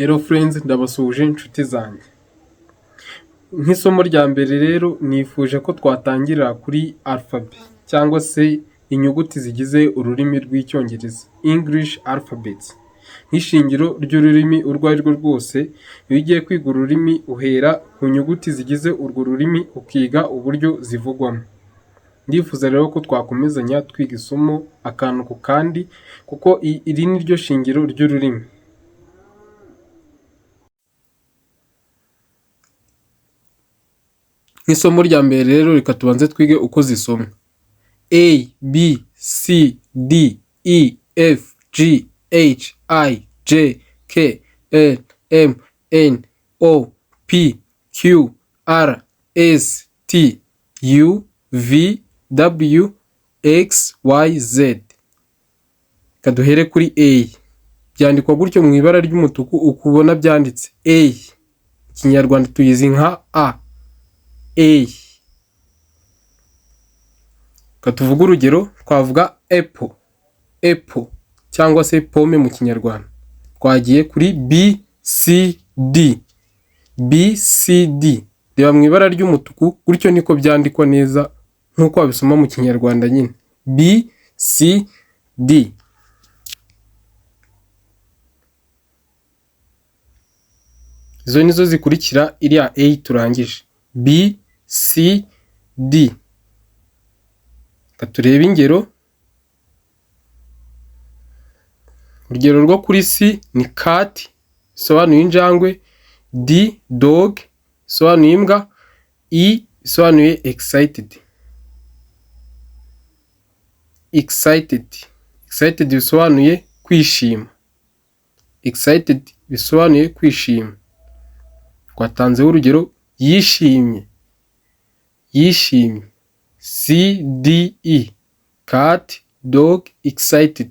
Hello friends, ndabasuhuje inshuti zanjye. Nk'isomo rya mbere rero nifuje ko twatangirira kuri alphabet cyangwa se inyuguti zigize ururimi rw'icyongereza, English alphabets. Nk'ishingiro ry'ururimi urwo ari rwo rwose, iyo ugiye kwiga ururimi uhera ku nyuguti zigize urwo rurimi ukiga uburyo zivugwamo. Ndifuza rero ko twakomezanya twiga isomo akantu ku kandi kuko iri ni ryo shingiro ry'ururimi. Nk'isomo rya mbere rero reka tubanze twige uko zisomwa. A, B, C, D, E, F, G, H, I, J, K, L, M, N, O, P, Q, R, S, T, U, V, W, X, Y, Z. Reka duhere kuri A. Byandikwa gutyo mu ibara ry'umutuku ukubona byanditse A. Ikinyarwanda tuyizi nka A. A. Katuvuga urugero, twavuga apple, apple cyangwa se pome mu kinyarwanda. Twagiye kuri B, C, D. B, C, D. Reba mu ibara ry'umutuku, gutyo niko byandikwa neza nk'uko wabisoma mu kinyarwanda nyine. B, C, D. Izo nizo zikurikira iriya A turangije. B, C, D. Turebe ingero. Urugero rwo kuri C ni cat, bisobanuye injangwe. D, dog, bisobanuye imbwa. E, bisobanuye excited. Excited. Excited bisobanuye kwishima. Excited bisobanuye kwishima. Twatanzeho urugero yishimye. Yishimye. C, D, E. Cat, dog, excited.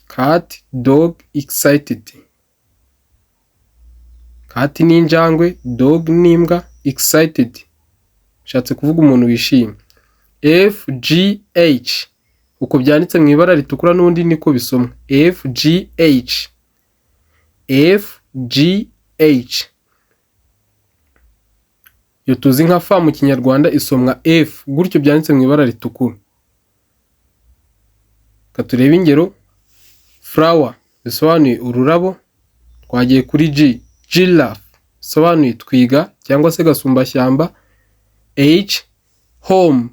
Cat, dog, excited. Cat ni injangwe, dog ni imbwa, excited shatse kuvuga umuntu wishimye. F, G, H. Uko byanditse mu ibara ritukura n'undi niko bisomwa. F, G, H. F, G, H. Iyo tuzi nka fa mu kinyarwanda isomwa F, gutyo byanditse mu ibara ritukura. Turebe ingero. Flower bisobanuye ururabo. Twagiye kuri G, giraffe bisobanuye twiga cyangwa se gasumbashyamba. H, home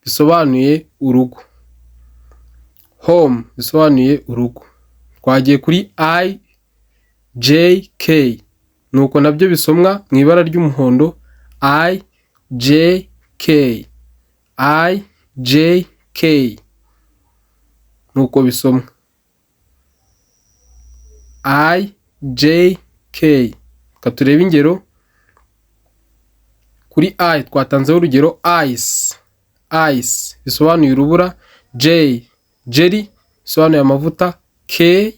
bisobanuye urugo. Home bisobanuye urugo. Twagiye kuri I, J, K. Nuko nabyo bisomwa mu ibara ry'umuhondo. I, J, K. I, J, K. Nuko bisomwa. I, J, K. Turebe ingero. Kuri I twatanzeho urugero ice. Ice bisobanuye urubura. J, jelly bisobanuye amavuta. K,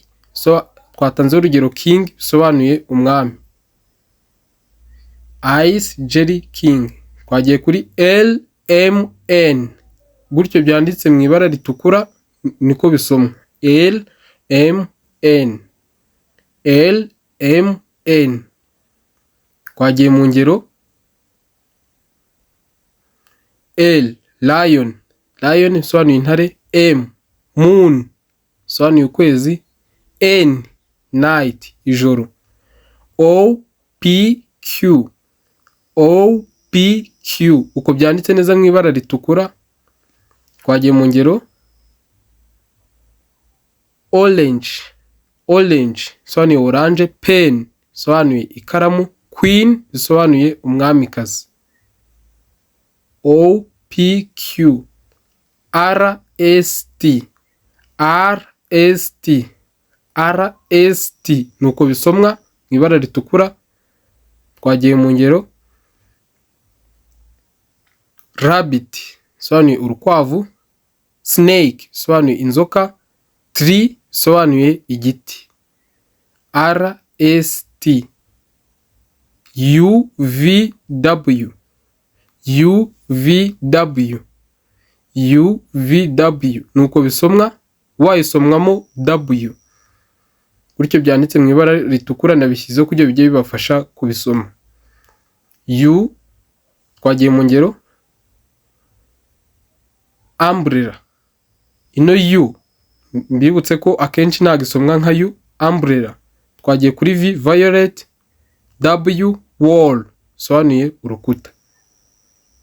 twatanzeho urugero king bisobanuye umwami. Ice, jelly, king. Twagiye kuri L, M, N. Gutyo byanditse mu ibara ritukura niko bisomwa. L, M, N. L, M, N. Twagiye mu ngero. L, lion. Lion bisobanuye intare. M, moon bisobanuye ukwezi. N, night, ijoro. O, P, Q. O, P, Q. Uko byanditse neza mu ibara ritukura. Twagiye mu ngero. Orange. Orange bisobanuye orange. Pen bisobanuye ikaramu. Queen bisobanuye umwamikazi. O, P, Q. R, S, T. R, S, T. R, S, T. Nuko bisomwa mu ibara ritukura. Twagiye mu ngero. Rabbit bisobanuye urukwavu. Snake bisobanuye inzoka. Tree bisobanuye igiti. R, S, T. U, V, W. U, V, W. U, V, W. Nuko bisomwa Y isomwamo W. Gutyo byanditse mu ibara ritukura nabishyizeho kugira bijye bibafasha kubisoma. U twagiye mu ngero. Umbrella. Ino U mbibutse ko akenshi ntago isomwa nka U. Umbrella. Twagiye kuri V, violet. W, wall, sobanuye urukuta.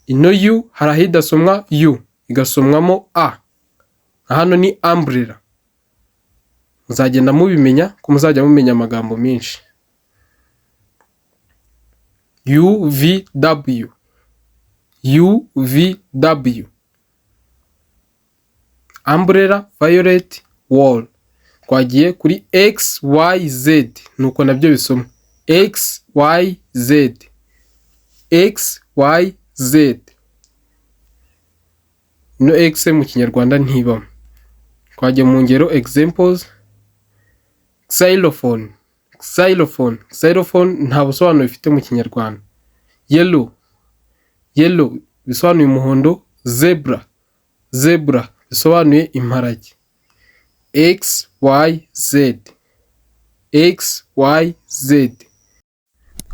Ino U hari ahidasomwa U, igasomwamo A. Hano ni umbrella. Muzagenda mubimenya ko muzajya mumenya amagambo menshi. UVW. UVW. Umbrella, violet, wall. Twagiye kuri XYZ. Nuko nabyo bisoma. XYZ. XYZ. No X mu Kinyarwanda ntibamo. Twagiye mu ngero examples. Xylophone. Xylophone. Xylophone nta busobanuro bifite mu Kinyarwanda. Yellow. Yellow bisobanuye umuhondo. Zebra. Zebra bisobanuye imparage. XYZ. XYZ.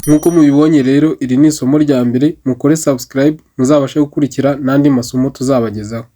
Nkuko mubibonye rero iri ni isomo rya mbere, mukore subscribe muzabashe gukurikira n'andi masomo tuzabagezaho.